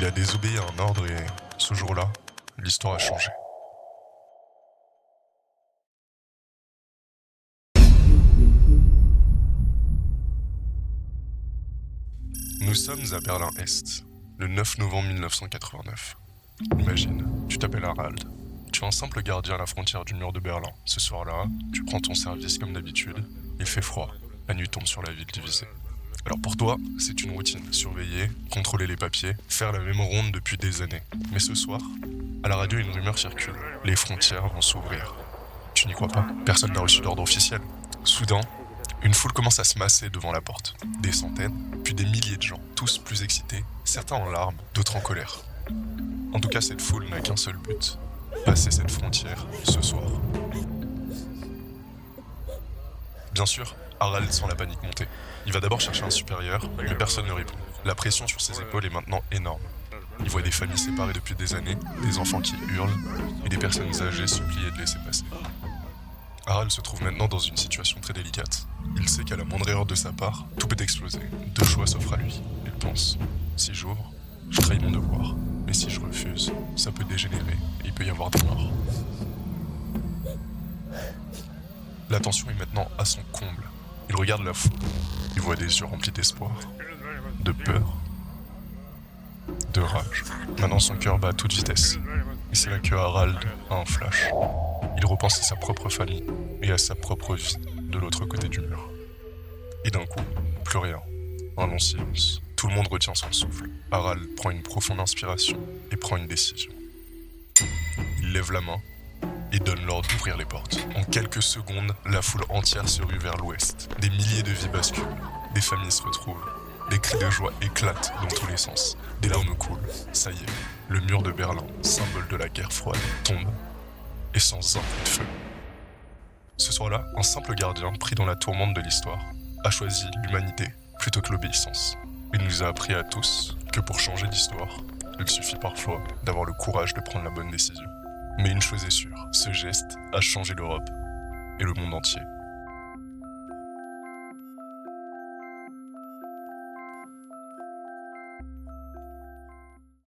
Il a désobéi à un ordre et, ce jour-là, l'histoire a changé. Nous sommes à Berlin-Est, le 9 novembre 1989. Imagine, tu t'appelles Harald. Tu es un simple gardien à la frontière du mur de Berlin. Ce soir-là, tu prends ton service comme d'habitude. Il fait froid. La nuit tombe sur la ville divisée. Alors pour toi, c'est une routine. Surveiller, contrôler les papiers, faire la même ronde depuis des années. Mais ce soir, à la radio, une rumeur circule. Les frontières vont s'ouvrir. Tu n'y crois pas? Personne n'a reçu d'ordre officiel. Soudain, une foule commence à se masser devant la porte. Des centaines, puis des milliers de gens, tous plus excités, certains en larmes, d'autres en colère. En tout cas, cette foule n'a qu'un seul but, passer cette frontière ce soir. Bien sûr, Harald sent la panique monter. Il va d'abord chercher un supérieur, mais personne ne répond. La pression sur ses épaules est maintenant énorme. Il voit des familles séparées depuis des années, des enfants qui hurlent, et des personnes âgées suppliées de laisser passer. Harald se trouve maintenant dans une situation très délicate. Il sait qu'à la moindre erreur de sa part, tout peut exploser. Deux choix s'offrent à lui. Il pense, si j'ouvre, je trahis mon devoir. Mais si je refuse, ça peut dégénérer et il peut y avoir des morts. La tension est maintenant à son comble. Il regarde la foule. Il voit des yeux remplis d'espoir, de peur, de rage. Maintenant son cœur bat à toute vitesse. Et c'est là que Harald a un flash. Il repense à sa propre famille et à sa propre vie de l'autre côté du mur. Et d'un coup, plus rien. Un long silence. Tout le monde retient son souffle. Harald prend une profonde inspiration et prend une décision. Il lève la main et donne l'ordre d'ouvrir les portes. En quelques secondes, la foule entière se rue vers l'ouest. Des milliers de vies basculent. Des familles se retrouvent. Des cris de joie éclatent dans tous les sens. Des larmes coulent. Ça y est, le mur de Berlin, symbole de la guerre froide, tombe. Et sans un coup de feu. Ce soir-là, un simple gardien, pris dans la tourmente de l'histoire, a choisi l'humanité plutôt que l'obéissance. Il nous a appris à tous que pour changer l'histoire, il suffit parfois d'avoir le courage de prendre la bonne décision. Mais une chose est sûre, ce geste a changé l'Europe et le monde entier.